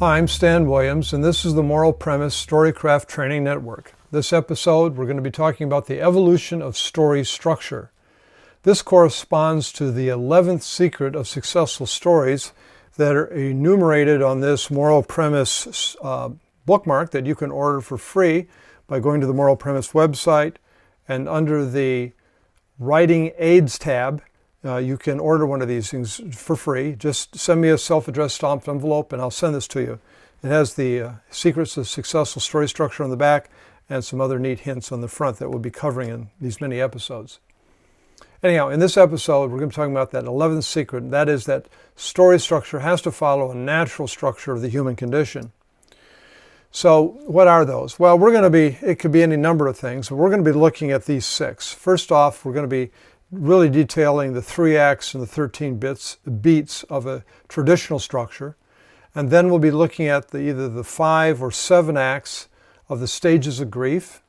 Hi, I'm Stan Williams, and this is the Moral Premise Storycraft Training Network. This episode, we're going to be talking about the evolution of story structure. This corresponds to the 11th secret of successful stories that are enumerated on this Moral Premise bookmark that you can order for free by going to the Moral Premise website, and under the Writing Aids tab, you can order one of these things for free. Just send me a self-addressed stamped envelope and I'll send this to you. It has the secrets of successful story structure on the back and some other neat hints on the front that we'll be covering in these mini episodes. Anyhow, in this episode, we're going to be talking about that 11th secret, and that is that story structure has to follow a natural structure of the human condition. So what are those? Well, it could be any number of things, but we're going to be looking at these 6. First off, we're going to be really detailing the 3 acts and the 13 beats of a traditional structure. And then we'll be looking at either the 5 or 7 acts of the stages of grief,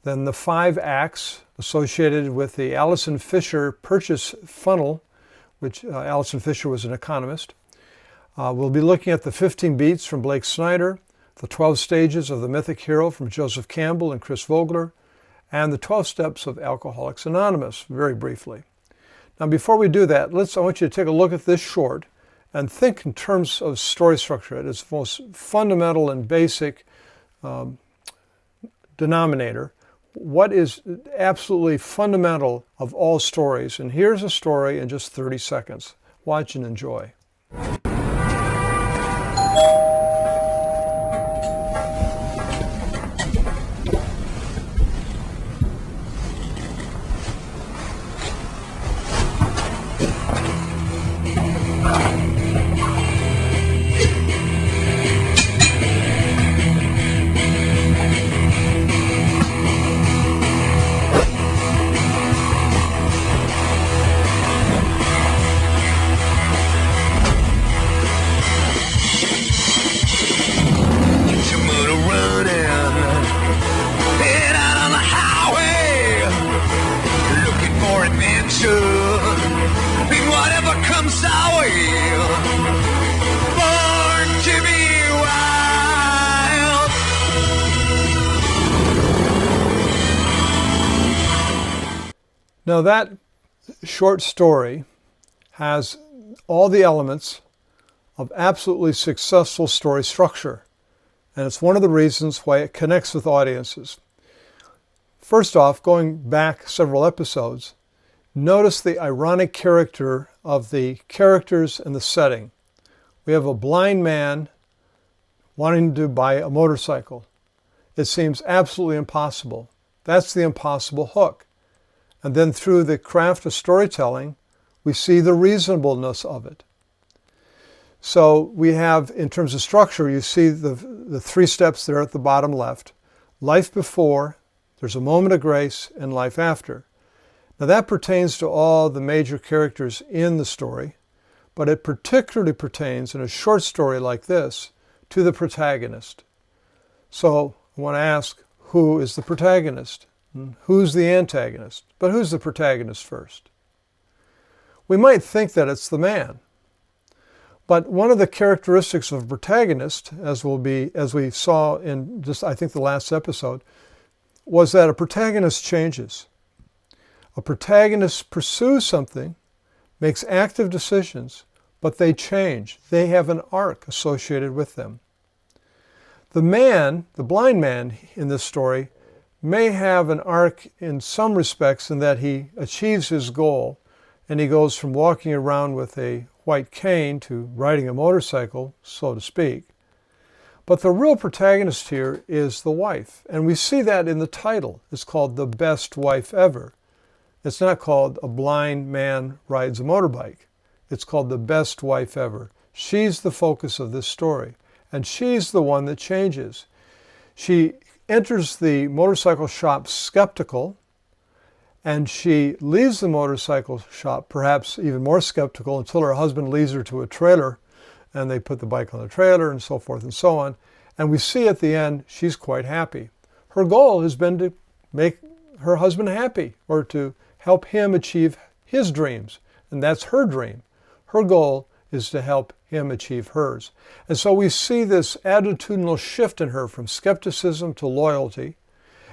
then the 5 acts associated with the Allison Fisher purchase funnel, which Allison Fisher was an economist. We'll be looking at the 15 beats from Blake Snyder, the 12 stages of the mythic hero from Joseph Campbell and Chris Vogler, and the 12 steps of Alcoholics Anonymous, very briefly. Now, before we do that, I want you to take a look at this short and think in terms of story structure at its most fundamental and basic denominator. What is absolutely fundamental of all stories? And here's a story in just 30 seconds. Watch and enjoy. Now that short story has all the elements of absolutely successful story structure, and it's one of the reasons why it connects with audiences. First off, going back several episodes, notice the ironic character of the characters and the setting. We have a blind man wanting to buy a motorcycle. It seems absolutely impossible. That's the impossible hook. And then through the craft of storytelling, we see the reasonableness of it. So we have, in terms of structure, you see the 3 steps there at the bottom left. Life before, there's a moment of grace, and life after. Now that pertains to all the major characters in the story, but it particularly pertains in a short story like this to the protagonist. So I want to ask, who is the protagonist? Who's the antagonist? But who's the protagonist first? We might think that it's the man. But one of the characteristics of a protagonist, as we saw in just, I think, the last episode, was that a protagonist changes. A protagonist pursues something, makes active decisions, but they change. They have an arc associated with them. The man, the blind man in this story, may have an arc in some respects in that he achieves his goal and he goes from walking around with a white cane to riding a motorcycle, so to speak. But the real protagonist here is the wife, and we see that in the title. It's called The Best Wife Ever. It's not called A Blind Man Rides a Motorbike. It's called The Best Wife Ever. She's the focus of this story, and she's the one that changes. She enters the motorcycle shop skeptical, and she leaves the motorcycle shop perhaps even more skeptical until her husband leads her to a trailer, and they put the bike on the trailer and so forth and so on. And we see at the end she's quite happy. Her goal has been to make her husband happy, or to help him achieve his dreams, and that's her dream. Her goal is to help him achieve hers. And so we see this attitudinal shift in her from skepticism to loyalty.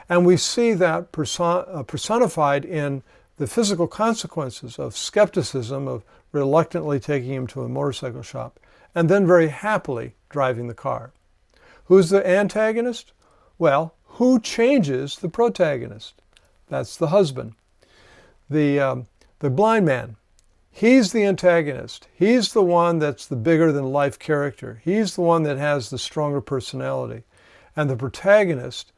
And we see that personified in the physical consequences of skepticism, of reluctantly taking him to a motorcycle shop, and then very happily driving the car. Who's the antagonist? Well, who changes the protagonist? That's the husband. The blind man, he's the antagonist. He's the one that's the bigger-than-life character. He's the one that has the stronger personality. And the protagonist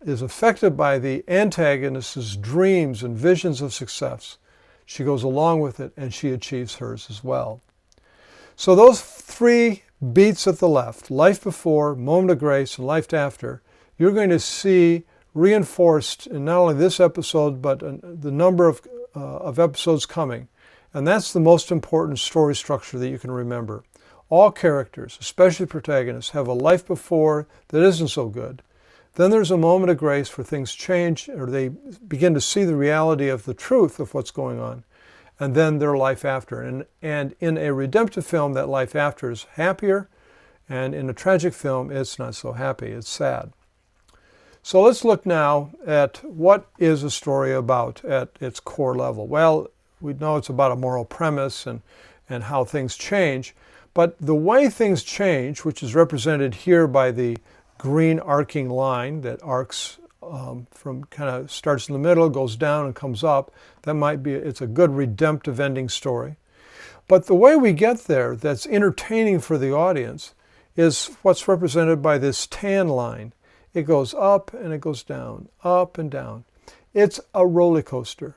is affected by the antagonist's dreams and visions of success. She goes along with it, and she achieves hers as well. So those three beats at the left, life before, moment of grace, and life after, you're going to see reinforced in not only this episode, but the number of episodes coming. And that's the most important story structure that you can remember. All characters, especially protagonists, have a life before that isn't so good. Then there's a moment of grace where things change, or they begin to see the reality of the truth of what's going on. And then their life after. And in a redemptive film, that life after is happier. And in a tragic film, it's not so happy. It's sad. So let's look now at what is a story about at its core level. Well, we know it's about a moral premise and how things change. But the way things change, which is represented here by the green arcing line that arcs from kind of starts in the middle, goes down and comes up, it's a good redemptive ending story. But the way we get there that's entertaining for the audience is what's represented by this tan line. It goes up and it goes down, up and down. It's a roller coaster.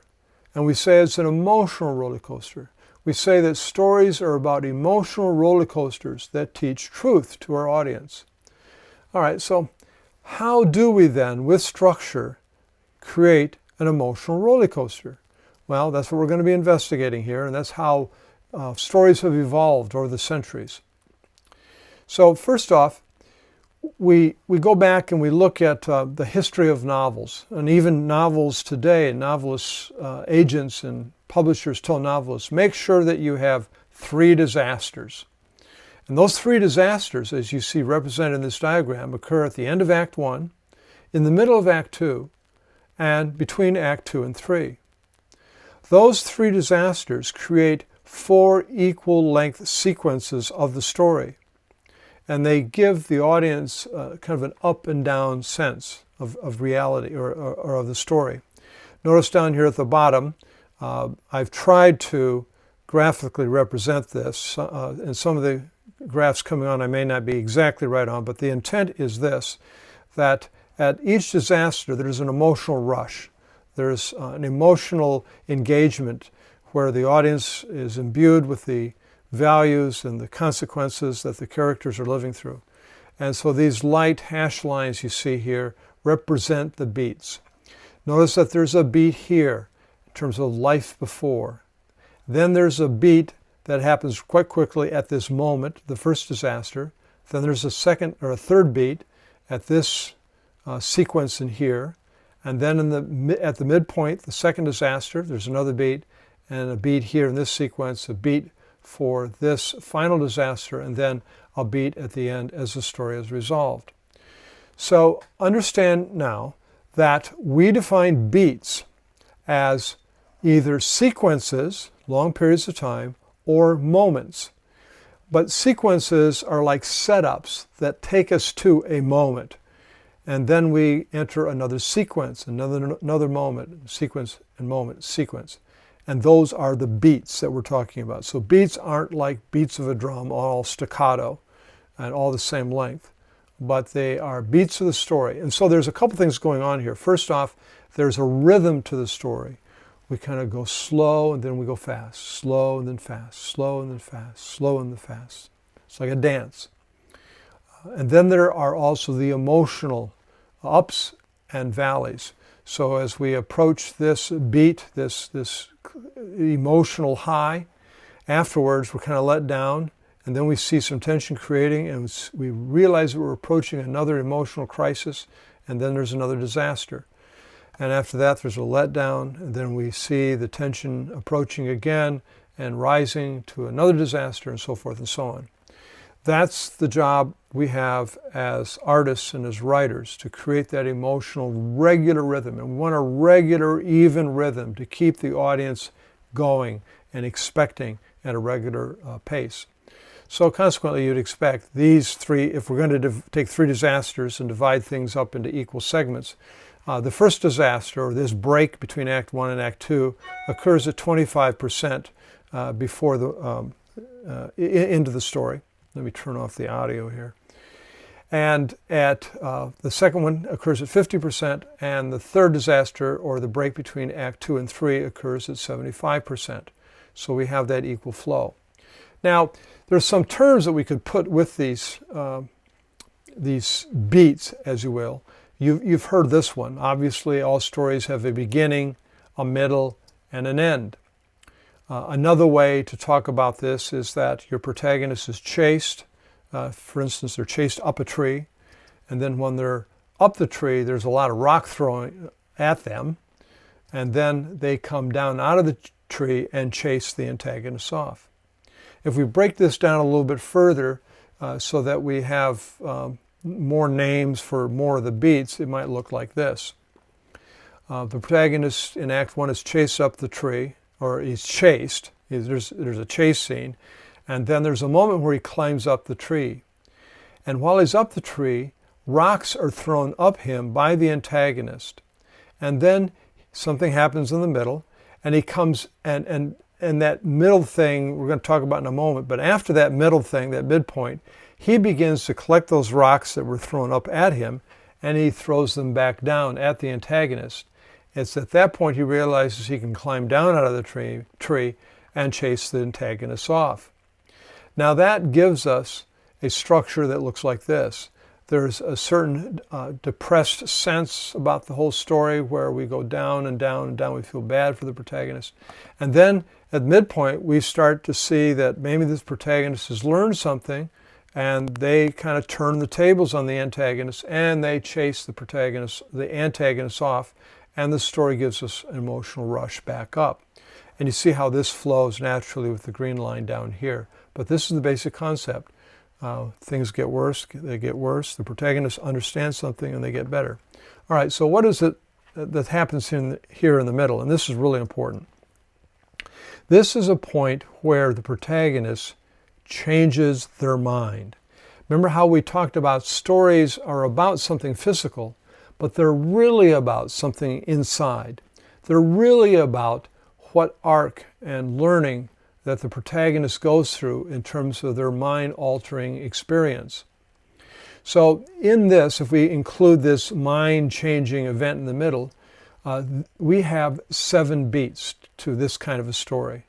And we say it's an emotional roller coaster. We say that stories are about emotional roller coasters that teach truth to our audience. All right, so how do we then, with structure, create an emotional roller coaster? Well, that's what we're going to be investigating here, and that's how stories have evolved over the centuries. So first off, we go back and we look at the history of novels, and even novels today. Novelists, agents and publishers tell novelists, make sure that you have 3 disasters. And those 3 disasters, as you see represented in this diagram, occur at the end of Act 1, in the middle of Act 2, and between Act 2 and 3. Those 3 disasters create 4 equal-length sequences of the story. And they give the audience kind of an up and down sense of reality or of the story. Notice down here at the bottom, I've tried to graphically represent this. And some of the graphs coming on I may not be exactly right on, but the intent is this, that at each disaster there's an emotional rush. There's an emotional engagement where the audience is imbued with the values and the consequences that the characters are living through. And so these light hash lines you see here represent the beats. Notice that there's a beat here in terms of life before. Then there's a beat that happens quite quickly at this moment, the first disaster. Then there's a second or a third beat at this sequence in here. And then at the midpoint, the second disaster, there's another beat, and a beat here in this sequence, a beat for this final disaster, and then a beat at the end as the story is resolved. So understand now that we define beats as either sequences, long periods of time, or moments. But sequences are like setups that take us to a moment. And then we enter another sequence, another moment, sequence and moment, sequence. And those are the beats that we're talking about. So beats aren't like beats of a drum, all staccato and all the same length, but they are beats of the story. And so there's a couple things going on here. First off, there's a rhythm to the story. We kind of go slow and then we go fast, slow and then fast, slow and then fast, slow and then fast. It's like a dance. And then there are also the emotional ups and valleys. So as we approach this beat, this emotional high, afterwards we're kind of let down, and then we see some tension creating, and we realize that we're approaching another emotional crisis, and then there's another disaster. And after that there's a letdown, and then we see the tension approaching again, and rising to another disaster, and so forth and so on. That's the job we have as artists and as writers, to create that emotional regular rhythm. And we want a regular, even rhythm to keep the audience going and expecting at a regular pace. So consequently, you'd expect these three, if we're going to take three disasters and divide things up into equal segments, the first disaster, or this break between Act 1 and Act 2, occurs at 25% before the into the story. Let me turn off the audio here. And at the second one occurs at 50%, and the third disaster, or the break between Act 2 and 3, occurs at 75%. So we have that equal flow. Now, there's some terms that we could put with these beats, as you will. You've heard this one. Obviously, all stories have a beginning, a middle, and an end. Another way to talk about this is that your protagonist is chased. For instance, they're chased up a tree, and then when they're up the tree, there's a lot of rock throwing at them, and then they come down out of the tree and chase the antagonist off. If we break this down a little bit further so that we have more names for more of the beats, it might look like this. The protagonist in Act 1 is chased up the tree, or he's chased. There's a chase scene. And then there's a moment where he climbs up the tree. And while he's up the tree, rocks are thrown up him by the antagonist. And then something happens in the middle, and he comes, and that middle thing we're going to talk about in a moment, but after that middle thing, that midpoint, he begins to collect those rocks that were thrown up at him, and he throws them back down at the antagonist. It's at that point he realizes he can climb down out of the tree and chase the antagonist off. Now that gives us a structure that looks like this. There's a certain depressed sense about the whole story where we go down and down and down. We feel bad for the protagonist. And then at midpoint, we start to see that maybe this protagonist has learned something, and they kind of turn the tables on the antagonist, and they chase the antagonist off, and the story gives us an emotional rush back up. And you see how this flows naturally with the green line down here. But this is the basic concept. Things get worse, they get worse. The protagonist understands something and they get better. All right, so what is it that happens here in the middle? And this is really important. This is a point where the protagonist changes their mind. Remember how we talked about stories are about something physical, but they're really about something inside. They're really about what arc and learning that the protagonist goes through in terms of their mind-altering experience. So in this, if we include this mind-changing event in the middle, we have 7 beats to this kind of a story.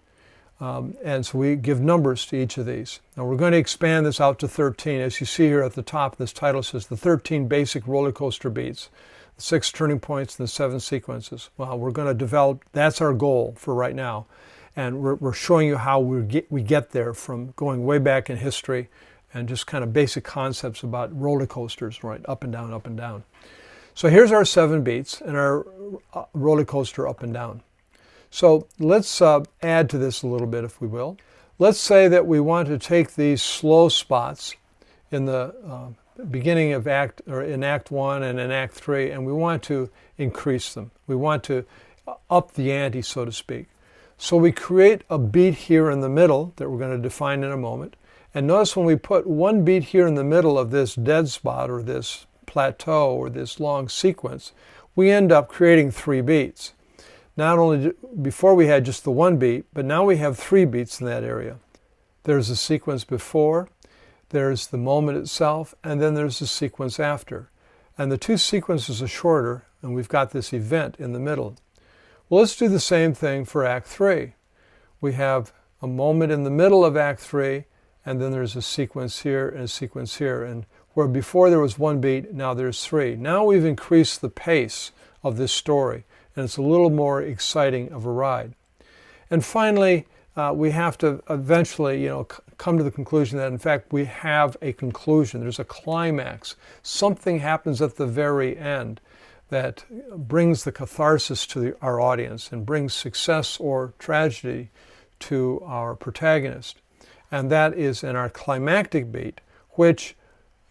And so we give numbers to each of these. Now we're going to expand this out to 13. As you see here at the top, this title says the 13 basic roller coaster beats, the 6 turning points, and the 7 sequences. Well, we're going to develop, that's our goal for right now. And we're showing you how we get there from going way back in history and just kind of basic concepts about roller coasters, right? Up and down, up and down. So here's our 7 beats and our roller coaster up and down. So let's add to this a little bit, if we will. Let's say that we want to take these slow spots in the beginning of Act 1 and in Act 3, and we want to increase them. We want to up the ante, so to speak. So we create a beat here in the middle that we're going to define in a moment. And notice when we put one beat here in the middle of this dead spot or this plateau or this long sequence, we end up creating 3 beats. Not only before we had just the 1 beat, but now we have 3 beats in that area. There's a sequence before, there's the moment itself, and then there's the sequence after. And the 2 sequences are shorter, and we've got this event in the middle. Well, let's do the same thing for Act 3. We have a moment in the middle of Act 3, and then there's a sequence here and a sequence here. And where before there was 1 beat, now there's 3. Now we've increased the pace of this story, and it's a little more exciting of a ride. And finally, we have to eventually, come to the conclusion that, in fact, we have a conclusion. There's a climax. Something happens at the very end that brings the catharsis to our audience and brings success or tragedy to our protagonist. And that is in our climactic beat, which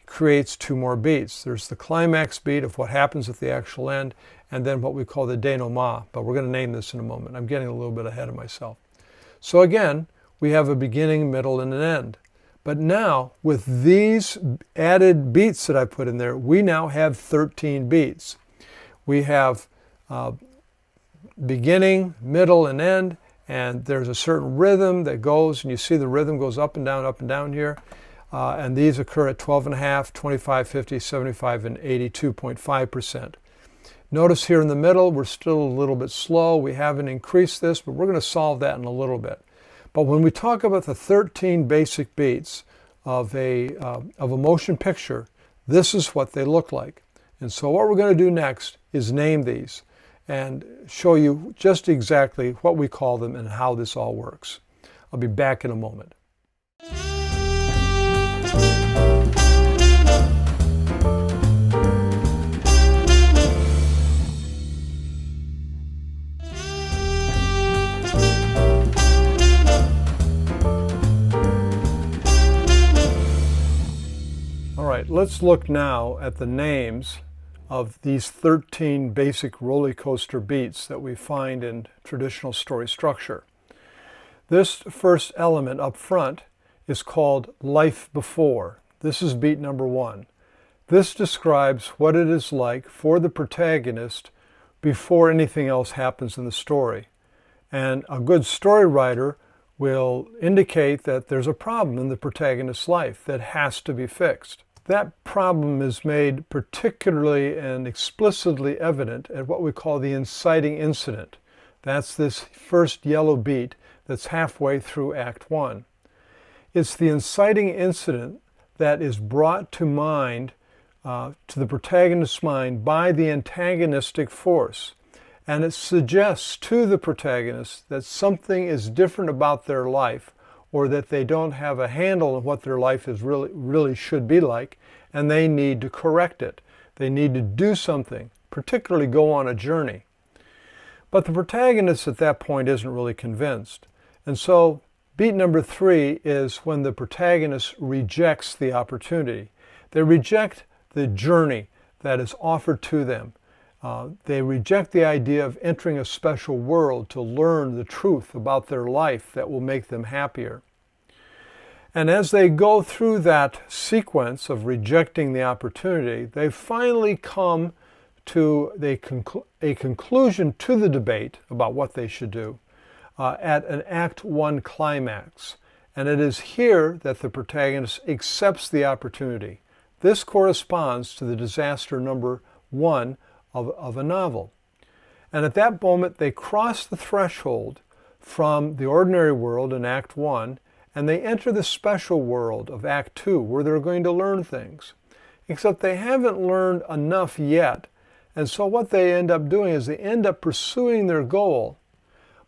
creates 2 more beats. There's the climax beat of what happens at the actual end, and then what we call the denouement. But we're going to name this in a moment. I'm getting a little bit ahead of myself. So again, we have a beginning, middle, and an end. But now, with these added beats that I put in there, we now have 13 beats. We have beginning, middle, and end, and there's a certain rhythm that goes, and you see the rhythm goes up and down here. And these occur at 12.5, 25, 50, 75, and 82.5%. Notice here in the middle, we're still a little bit slow. We haven't increased this, but we're going to solve that in a little bit. But when we talk about the 13 basic beats of a motion picture, this is what they look like. And so what we're going to do next is name these and show you just exactly what we call them and how this all works. I'll be back in a moment. All right, let's look now at the names of these 13 basic roller coaster beats that we find in traditional story structure. This first element up front is called Life Before. This is beat number 1. This describes what it is like for the protagonist before anything else happens in the story. And a good story writer will indicate that there's a problem in the protagonist's life that has to be fixed. That problem is made particularly and explicitly evident at what we call the inciting incident. That's this first yellow beat that's halfway through Act 1. It's the inciting incident that is brought to mind, to the protagonist's mind by the antagonistic force. And it suggests to the protagonist that something is different about their life, or that they don't have a handle on what their life is really should be like, and they need to correct it. They need to do something, particularly go on a journey. But the protagonist at that point isn't really convinced. And so beat number 3 is when the protagonist rejects the opportunity. They reject the journey that is offered to them. They reject the idea of entering a special world to learn the truth about their life that will make them happier. And as they go through that sequence of rejecting the opportunity, they finally come to a conclusion to the debate about what they should do at an Act 1 climax. And it is here that the protagonist accepts the opportunity. This corresponds to the disaster number 1 of a novel. And at that moment, they cross the threshold from the ordinary world in Act 1, and they enter the special world of Act 2, where they're going to learn things. Except they haven't learned enough yet. And so what they end up doing is they end up pursuing their goal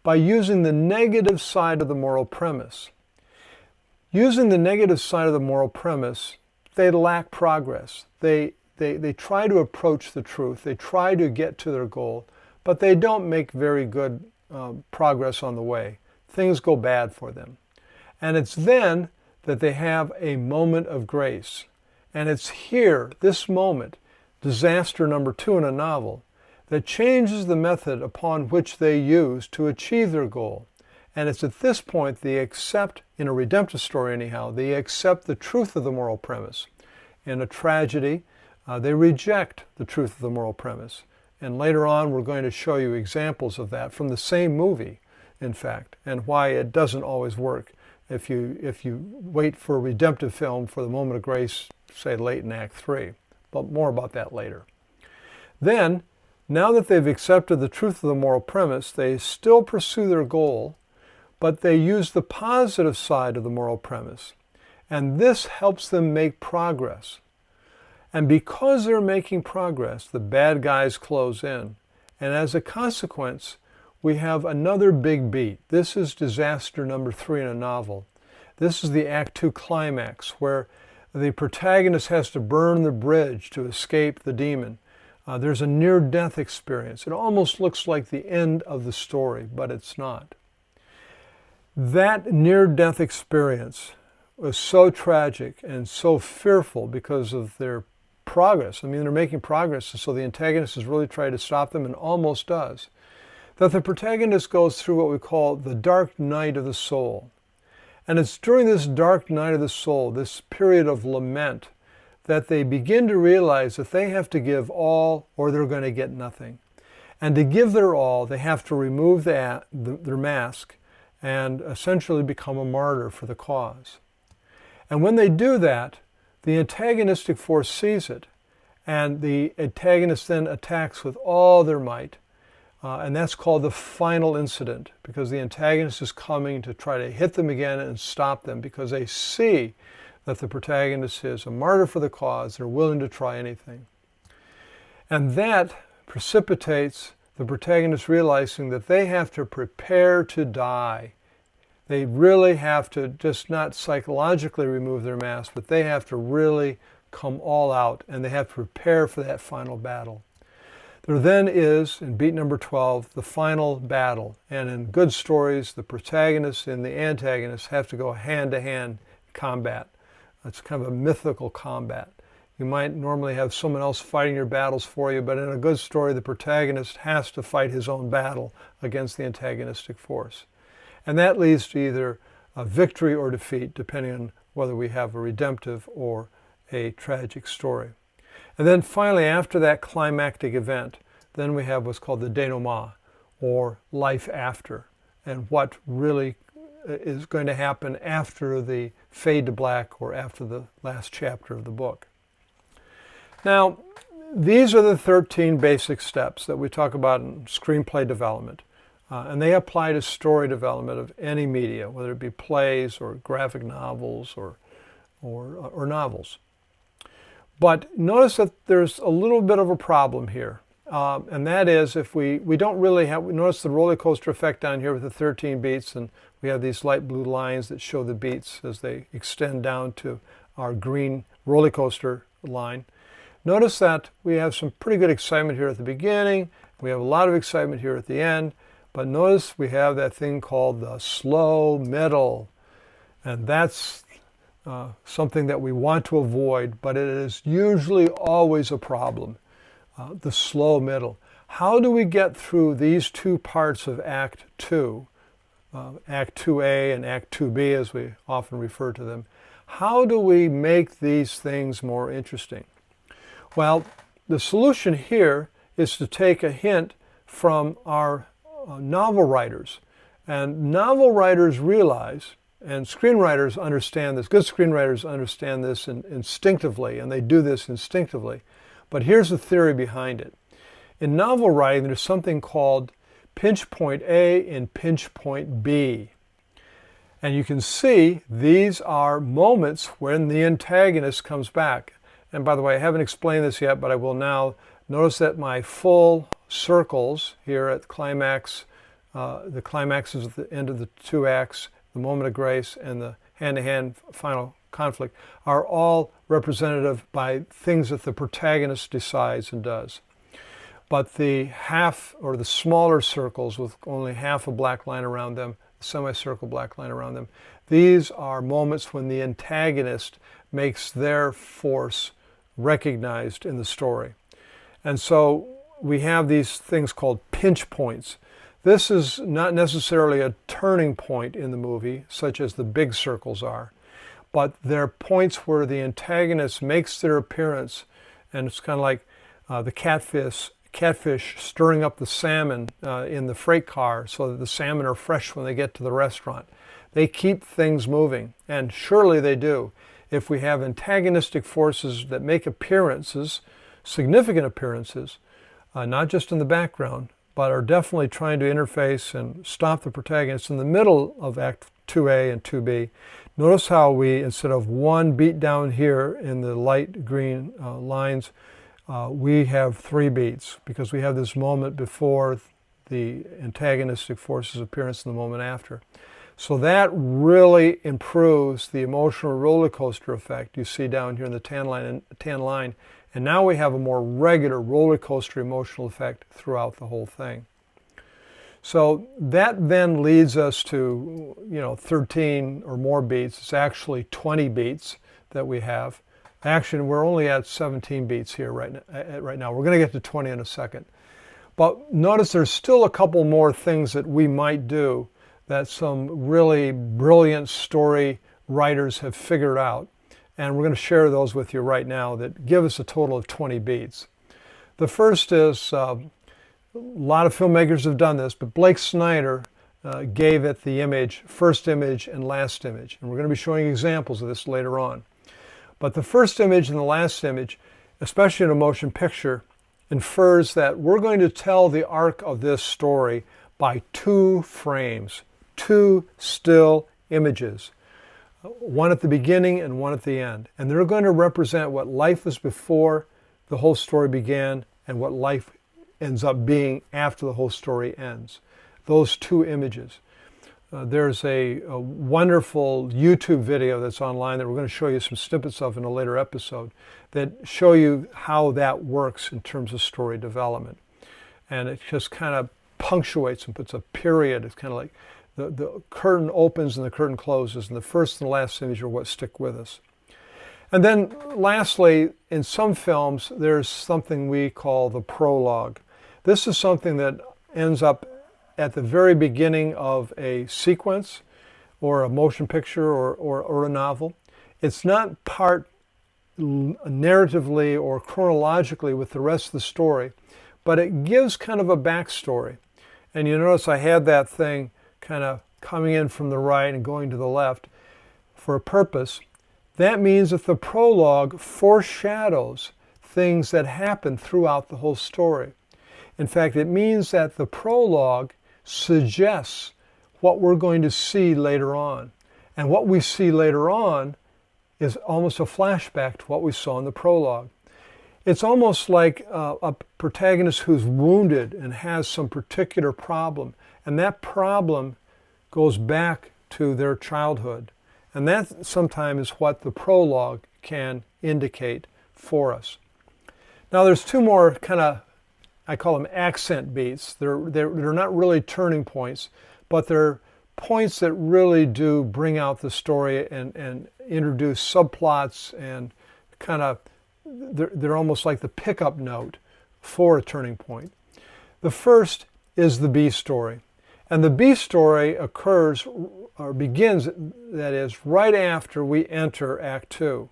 by using the negative side of the moral premise. Using the negative side of the moral premise, they lack progress. They try to approach the truth. They try to get to their goal, but they don't make very good progress on the way. Things go bad for them. And it's then that they have a moment of grace. And it's here, this moment, disaster number 2 in a novel, that changes the method upon which they use to achieve their goal. And it's at this point they accept, in a redemptive story anyhow, they accept the truth of the moral premise. In a tragedy, they reject the truth of the moral premise. And later on, we're going to show you examples of that from the same movie, in fact, and why it doesn't always work. If you wait for a redemptive film for the moment of grace, say late in Act 3. But more about that later. Then, now that they've accepted the truth of the moral premise, they still pursue their goal, but they use the positive side of the moral premise. And this helps them make progress. And because they're making progress, the bad guys close in. And as a consequence, we have another big beat. This is disaster number 3 in a novel. This is the Act 2 climax, where the protagonist has to burn the bridge to escape the demon. There's a near-death experience. It almost looks like the end of the story, but it's not. That near-death experience was so tragic and so fearful because of their progress. I mean, they're making progress, and so the antagonist is really trying to stop them and almost does. That the protagonist goes through what we call the dark night of the soul. And it's during this dark night of the soul, this period of lament, that they begin to realize that they have to give all or they're going to get nothing. And to give their all, they have to remove their mask and essentially become a martyr for the cause. And when they do that, the antagonistic force sees it, and the antagonist then attacks with all their might. And that's called the final incident, because the antagonist is coming to try to hit them again and stop them, because they see that the protagonist is a martyr for the cause. They're willing to try anything. And that precipitates the protagonist realizing that they have to prepare to die. They really have to just not psychologically remove their mask, but they have to really come all out, and they have to prepare for that final battle. There then is, in beat number 12, the final battle. And in good stories, the protagonist and the antagonist have to go hand-to-hand combat. It's kind of a mythical combat. You might normally have someone else fighting your battles for you, but in a good story, the protagonist has to fight his own battle against the antagonistic force. And that leads to either a victory or defeat, depending on whether we have a redemptive or a tragic story. And then finally, after that climactic event, then we have what's called the denouement, or life after, and what really is going to happen after the fade to black or after the last chapter of the book. Now, these are the 13 basic steps that we talk about in screenplay development. And they apply to story development of any media, whether it be plays or graphic novels or novels. But notice that there's a little bit of a problem here. And that is, if we don't really have, notice the roller coaster effect down here with the 13 beats, and we have these light blue lines that show the beats as they extend down to our green roller coaster line. Notice that we have some pretty good excitement here at the beginning. We have a lot of excitement here at the end. But notice we have that thing called the slow middle. And that's something that we want to avoid, but it is usually always a problem, the slow middle. How do we get through these two parts of Act 2, Act 2A and Act 2B as we often refer to them? How do we make these things more interesting? Well, the solution here is to take a hint from our novel writers. And novel writers realize, and screenwriters understand this, good screenwriters understand this instinctively, and they do this instinctively. But here's the theory behind it. In novel writing, there's something called pinch point A and pinch point B. And you can see these are moments when the antagonist comes back. And by the way, I haven't explained this yet, but I will now. Notice that my full circles here at climax, the climax is at the end of the two acts, the moment of grace, and the hand-to-hand final conflict, are all representative by things that the protagonist decides and does. But the half, or the smaller circles with only half a black line around them, semicircle black line around them, these are moments when the antagonist makes their force recognized in the story. And so we have these things called pinch points. This is not necessarily a turning point in the movie, such as the big circles are, but they're points where the antagonist makes their appearance, and it's kind of like the catfish stirring up the salmon in the freight car so that the salmon are fresh when they get to the restaurant. They keep things moving, and surely they do. If we have antagonistic forces that make appearances, significant appearances, not just in the background, but are definitely trying to interface and stop the protagonist in the middle of Act 2A and 2B. Notice how we, instead of one beat down here in the light green lines, we have 3 beats, because we have this moment before the antagonistic force's appearance and the moment after. So that really improves the emotional roller coaster effect you see down here in the tan line. And now we have a more regular roller coaster emotional effect throughout the whole thing. So that then leads us to, 13 or more beats. It's actually 20 beats that we have. Actually, we're only at 17 beats here right now. We're going to get to 20 in a second. But notice there's still a couple more things that we might do that some really brilliant story writers have figured out. And we're going to share those with you right now that give us a total of 20 beats. The first is, a lot of filmmakers have done this, but Blake Snyder gave it the image, first image and last image. And we're going to be showing examples of this later on. But the first image and the last image, especially in a motion picture, infers that we're going to tell the arc of this story by 2 frames, 2 still images, one at the beginning and one at the end. And they're going to represent what life was before the whole story began and what life ends up being after the whole story ends. Those 2 images. There's a wonderful YouTube video that's online that we're going to show you some snippets of in a later episode that show you how that works in terms of story development. And it just kind of punctuates and puts a period. It's kind of like the curtain opens and the curtain closes, and the first and the last image are what stick with us. And then lastly, in some films, there's something we call the prologue. This is something that ends up at the very beginning of a sequence or a motion picture or a novel. It's not part narratively or chronologically with the rest of the story, but it gives kind of a backstory. And you notice I had that thing kind of coming in from the right and going to the left for a purpose. That means that the prologue foreshadows things that happen throughout the whole story. In fact, it means that the prologue suggests what we're going to see later on. And what we see later on is almost a flashback to what we saw in the prologue. It's almost like a protagonist who's wounded and has some particular problem, and that problem goes back to their childhood. And that sometimes is what the prologue can indicate for us. Now there's 2 more kind of, I call them accent beats. They're not really turning points, but they're points that really do bring out the story and introduce subplots, and kind of, they're almost like the pickup note for a turning point. The first is the B story. And the B story occurs, or begins, that is, right after we enter Act 2.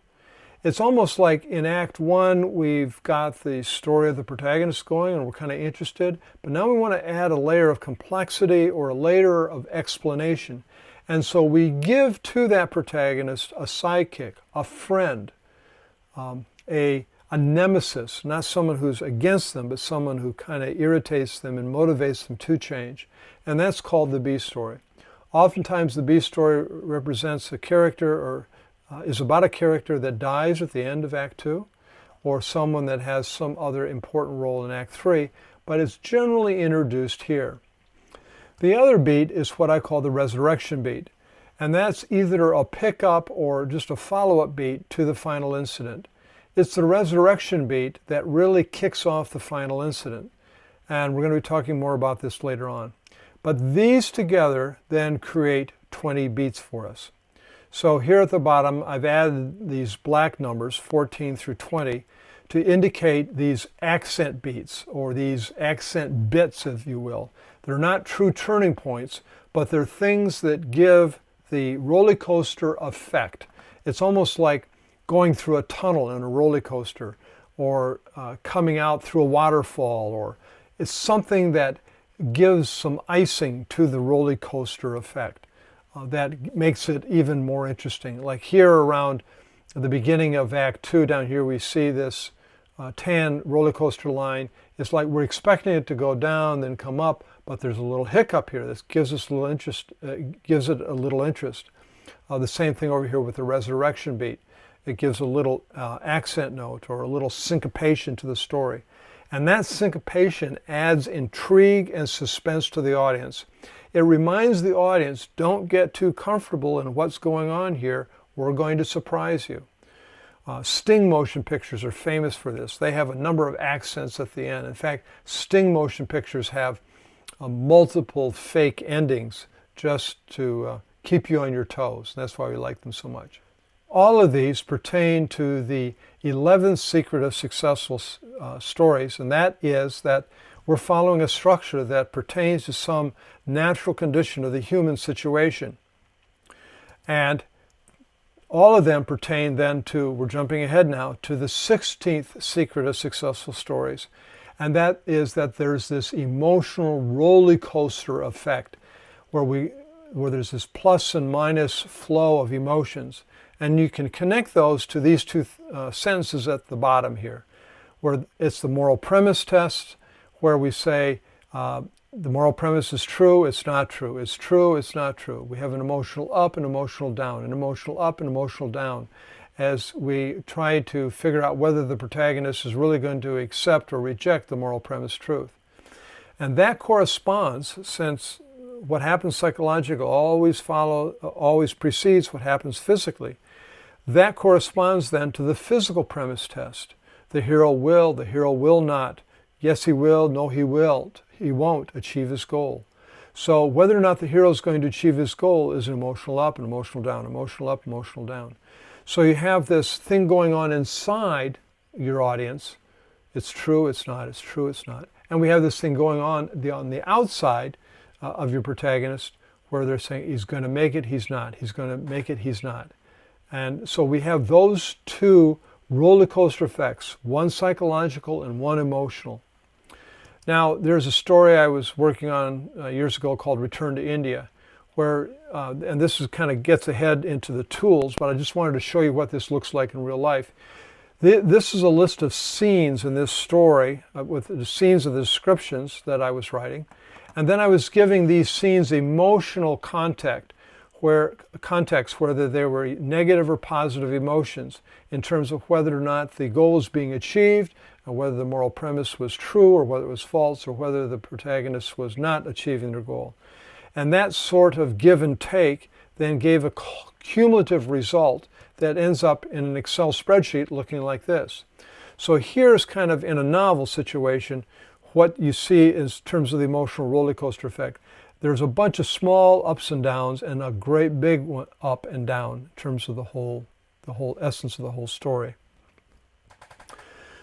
It's almost like in Act 1, we've got the story of the protagonist going and we're kind of interested, but now we want to add a layer of complexity or a layer of explanation. And so we give to that protagonist a sidekick, a friend, a nemesis, not someone who's against them, but someone who kind of irritates them and motivates them to change. And that's called the B story. Oftentimes the B story represents a character, or is about a character that dies at the end of Act 2, or someone that has some other important role in Act 3, but it's generally introduced here. The other beat is what I call the resurrection beat, and that's either a pickup or just a follow-up beat to the final incident. It's the resurrection beat that really kicks off the final incident, and we're going to be talking more about this later on. But these together then create 20 beats for us. So here at the bottom, I've added these black numbers, 14 through 20, to indicate these accent beats, or these accent bits, if you will. They're not true turning points, but they're things that give the roller coaster effect. It's almost like going through a tunnel in a roller coaster, or coming out through a waterfall, or it's something that gives some icing to the roller coaster effect. That makes it even more interesting. Like here around the beginning of Act 2, down here we see this tan roller coaster line. It's like we're expecting it to go down, then come up, but there's a little hiccup here that gives us a little interest. Gives it a little interest. The same thing over here with the resurrection beat. It gives a little accent note or a little syncopation to the story. And that syncopation adds intrigue and suspense to the audience. It reminds the audience, don't get too comfortable in what's going on here. We're going to surprise you. Sting motion pictures are famous for this. They have a number of accents at the end. In fact, Sting motion pictures have multiple fake endings just to keep you on your toes. That's why we like them so much. All of these pertain to the 11th secret of successful stories, and that is that we're following a structure that pertains to some natural condition of the human situation. And all of them pertain then to, we're jumping ahead now, to the 16th secret of successful stories. And that is that there's this emotional roller coaster effect where there's this plus and minus flow of emotions. And you can connect those to these two sentences at the bottom here, where it's the moral premise test, where we say the moral premise is true, it's not true, it's true, it's not true. We have an emotional up and emotional down, an emotional up and emotional down, as we try to figure out whether the protagonist is really going to accept or reject the moral premise truth. And that corresponds, since what happens psychologically always precedes what happens physically. That corresponds then to the physical premise test. The hero will not. Yes, he will, no, he won't achieve his goal. So whether or not the hero is going to achieve his goal is an emotional up and emotional down, emotional up, emotional down. So you have this thing going on inside your audience. It's true, it's not, it's true, it's not. And we have this thing going on the outside of your protagonist, where they're saying he's going to make it, he's not. He's going to make it, he's not. And so we have those two roller coaster effects, one psychological and one emotional. Now, there's a story I was working on years ago called Return to India, where, and this is kind of gets ahead into the tools, but I just wanted to show you what this looks like in real life. This is a list of scenes in this story, with the scenes of the descriptions that I was writing. And then I was giving these scenes emotional context, whether they were negative or positive emotions, in terms of whether or not the goal was being achieved, or whether the moral premise was true, or whether it was false, or whether the protagonist was not achieving their goal. And that sort of give and take then gave a cumulative result that ends up in an Excel spreadsheet looking like this. So here's kind of, in a novel situation, what you see in terms of the emotional roller coaster effect. There's a bunch of small ups and downs and a great big one up and down in terms of the whole essence of the whole story.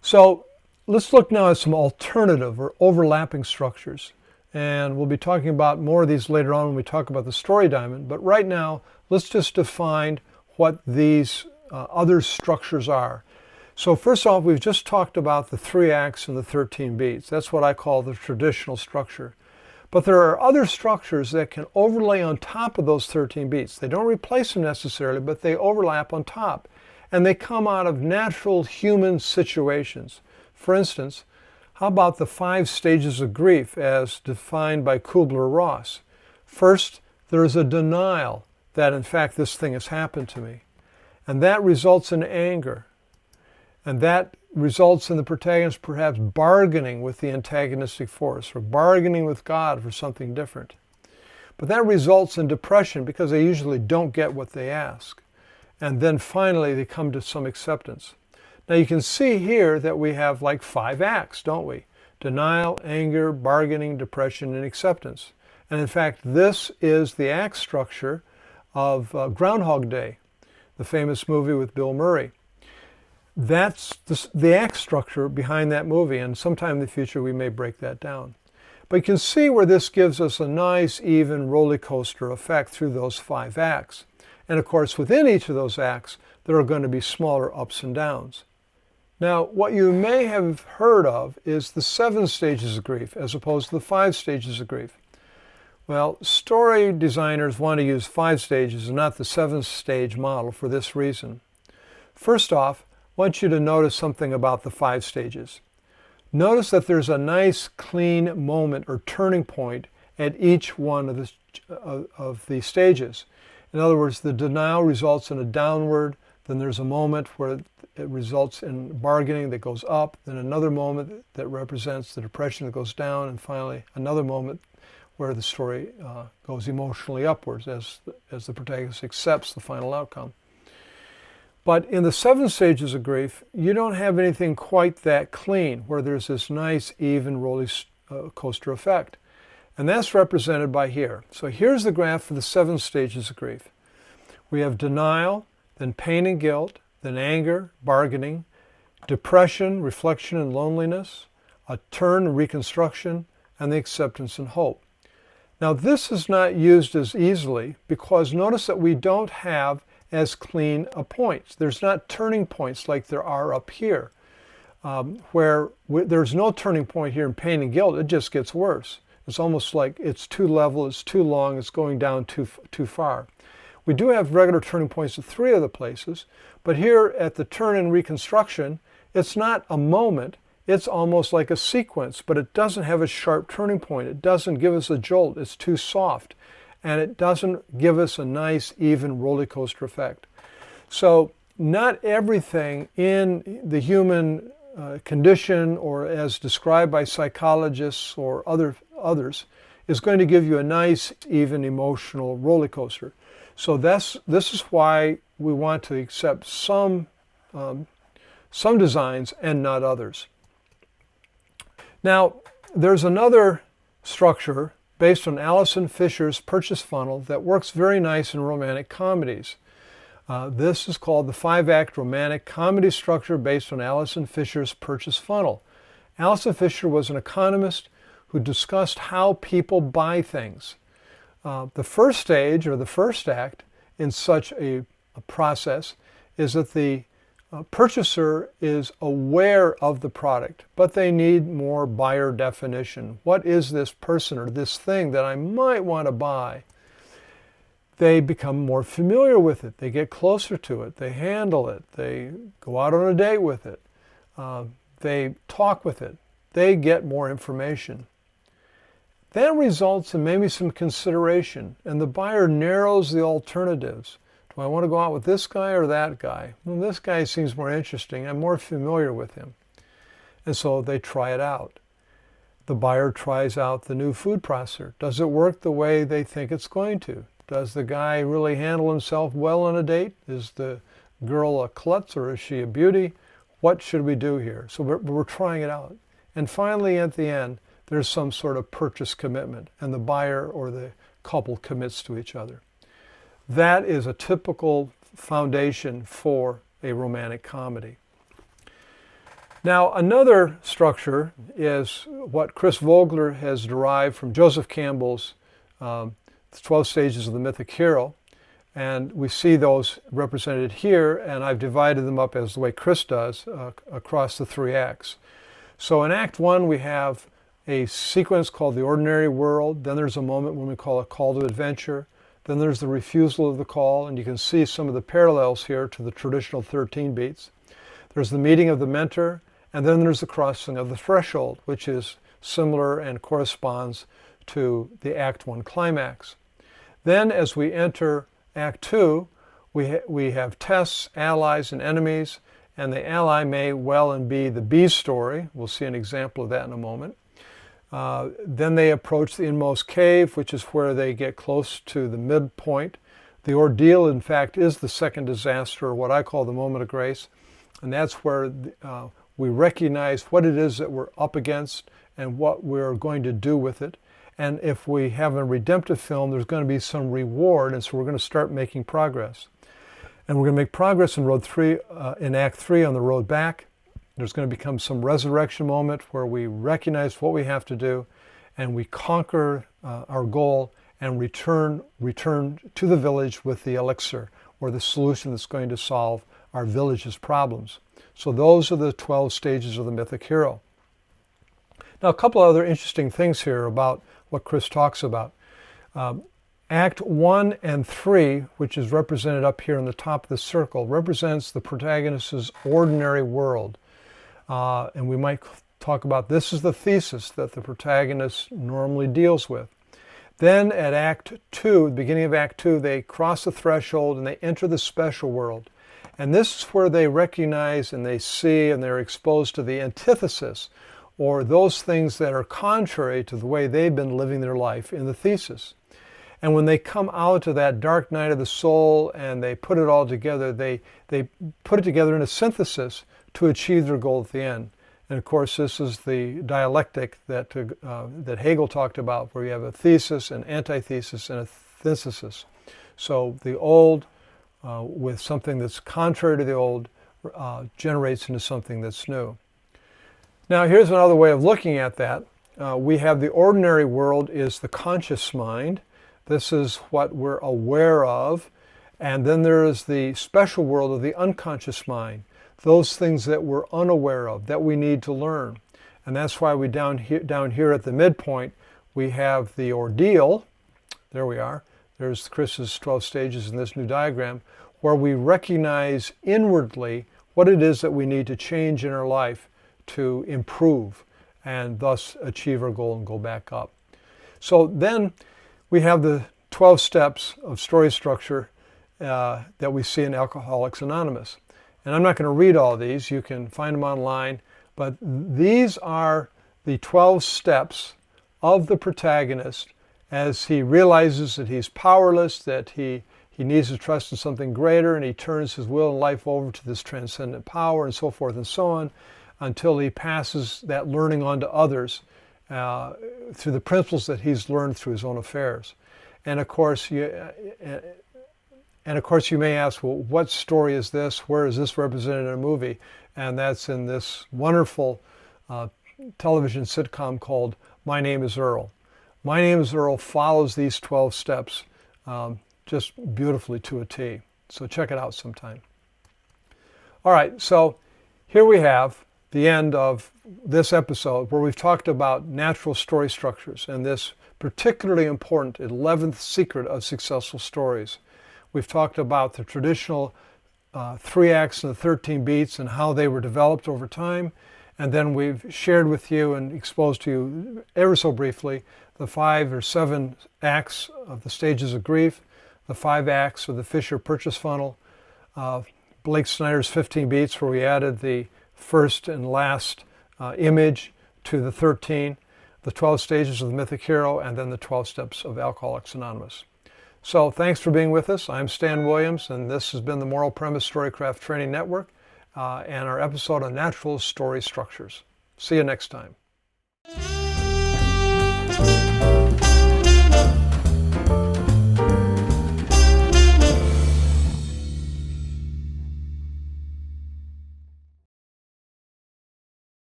So let's look now at some alternative or overlapping structures. And we'll be talking about more of these later on when we talk about the story diamond. But right now, let's just define what these other structures are. So first off, we've just talked about the 3 acts and the 13 beats. That's what I call the traditional structure. But there are other structures that can overlay on top of those 13 beats. They don't replace them necessarily, but they overlap on top. And they come out of natural human situations. For instance, how about the 5 stages of grief as defined by Kubler-Ross? First, there is a denial that in fact this thing has happened to me. And that results in anger. And that results in the protagonist perhaps bargaining with the antagonistic force, or bargaining with God for something different. But that results in depression because they usually don't get what they ask. And then finally they come to some acceptance. Now you can see here that we have like 5 acts, don't we? Denial, anger, bargaining, depression, and acceptance. And in fact, this is the act structure of Groundhog Day, the famous movie with Bill Murray. That's the act structure behind that movie, and sometime in the future we may break that down. But you can see where this gives us a nice, even roller coaster effect through those 5 acts. And of course, within each of those acts, there are going to be smaller ups and downs. Now, what you may have heard of is the 7 stages of grief, as opposed to the 5 stages of grief. Well, story designers want to use 5 stages and not the 7-stage model for this reason. First off, I want you to notice something about the 5 stages. Notice that there's a nice clean moment or turning point at each one of the stages. In other words, the denial results in a downward, then there's a moment where it results in bargaining that goes up, then another moment that represents the depression that goes down, and finally another moment where the story goes emotionally upwards as the protagonist accepts the final outcome. But in the 7 stages of grief, you don't have anything quite that clean, where there's this nice, even roller coaster effect. And that's represented by here. So here's the graph for the 7 stages of grief. We have denial, then pain and guilt, then anger, bargaining, depression, reflection and loneliness, a turn and reconstruction, and the acceptance and hope. Now this is not used as easily because notice that we don't have as clean a points. There's not turning points like there are up here, where there's no turning point here in pain and guilt. It just gets worse. It's almost like it's too level, it's too long, it's going down too far. We do have regular turning points at 3 of the places, but here at the turn and reconstruction, it's not a moment, it's almost like a sequence, but it doesn't have a sharp turning point. It doesn't give us a jolt, it's too soft, and it doesn't give us a nice, even roller coaster effect. So not everything in the human condition, or as described by psychologists or others, is going to give you a nice, even emotional roller coaster. So this is why we want to accept some designs and not others. Now, there's another structure based on Alison Fisher's purchase funnel that works very nice in romantic comedies. This is called the 5-act romantic comedy structure based on Alison Fisher's purchase funnel. Alison Fisher was an economist who discussed how people buy things. The first stage, or the first act, in such a process is that the purchaser is aware of the product, but they need more buyer definition. What is this person or this thing that I might want to buy? They become more familiar with it. They get closer to it. They handle it. They go out on a date with it. They talk with it. They get more information. That results in maybe some consideration, and the buyer narrows the alternatives. Do I want to go out with this guy or that guy? Well, this guy seems more interesting. I'm more familiar with him. And so they try it out. The buyer tries out the new food processor. Does it work the way they think it's going to? Does the guy really handle himself well on a date? Is the girl a klutz or is she a beauty? What should we do here? So we're trying it out. And finally, at the end, there's some sort of purchase commitment, and the buyer or the couple commits to each other. That is a typical foundation for a romantic comedy. Now, another structure is what Chris Vogler has derived from Joseph Campbell's 12 Stages of the Mythic Hero. And we see those represented here, and I've divided them up as the way Chris does across the 3 acts. So in Act 1, we have a sequence called The Ordinary World. Then there's a moment when we call it Call to Adventure. Then there's the refusal of the call, and you can see some of the parallels here to the traditional 13 beats. There's the meeting of the mentor, and then there's the crossing of the threshold, which is similar and corresponds to the Act 1 climax. Then as we enter Act 2, we have tests, allies, and enemies, and the ally may well and be the B story. We'll see an example of that in a moment. Then they approach the inmost cave, which is where they get close to the midpoint. The ordeal, in fact, is the second disaster, or what I call the moment of grace. And that's where we recognize what it is that we're up against and what we're going to do with it. And if we have a redemptive film, there's going to be some reward, and so we're going to start making progress. And we're going to make progress in Act 3 on the road back. There's going to become some resurrection moment where we recognize what we have to do, and we conquer our goal and return to the village with the elixir, or the solution that's going to solve our village's problems. So those are the 12 stages of the mythic hero. Now, a couple other interesting things here about what Chris talks about. Act 1 and 3, which is represented up here on the top of the circle, represents the protagonist's ordinary world. And we might talk about this is the thesis that the protagonist normally deals with. Then at Act 2, the beginning of Act 2, they cross the threshold and they enter the special world. And this is where they recognize and they see and they're exposed to the antithesis, or those things that are contrary to the way they've been living their life in the thesis. And when they come out of that dark night of the soul and they put it all together, they put it together in a synthesis to achieve their goal at the end. And of course, this is the dialectic that that Hegel talked about, where you have a thesis, an antithesis, and a synthesis. So the old with something that's contrary to the old generates into something that's new. Now here's another way of looking at that. We have the ordinary world is the conscious mind. This is what we're aware of. And then there is the special world of the unconscious mind. Those things that we're unaware of, that we need to learn. And that's why we down here at the midpoint, we have the ordeal. There we are. There's Chris's 12 stages in this new diagram, where we recognize inwardly what it is that we need to change in our life to improve and thus achieve our goal and go back up. So then we have the 12 steps of story structure that we see in Alcoholics Anonymous. And I'm not going to read all these. You can find them online. But these are the 12 steps of the protagonist as he realizes that he's powerless, that he needs to trust in something greater, and he turns his will and life over to this transcendent power and so forth and so on, until he passes that learning on to others through the principles that he's learned through his own affairs. And of course, you may ask, well, what story is this? Where is this represented in a movie? And that's in this wonderful television sitcom called My Name is Earl. My Name is Earl follows these 12 steps just beautifully to a T. So check it out sometime. All right, so here we have the end of this episode where we've talked about natural story structures and this particularly important 11th secret of successful stories. We've talked about the traditional 3 acts and the 13 beats and how they were developed over time. And then we've shared with you and exposed to you ever so briefly the 5 or 7 acts of the stages of grief, the 5 acts of the Fisher purchase funnel, Blake Snyder's 15 beats where we added the first and last image to the 13, the 12 stages of the mythic hero, and then the 12 steps of Alcoholics Anonymous. So thanks for being with us. I'm Stan Williams, and this has been the Moral Premise Storycraft Training Network and our episode on natural story structures. See you next time.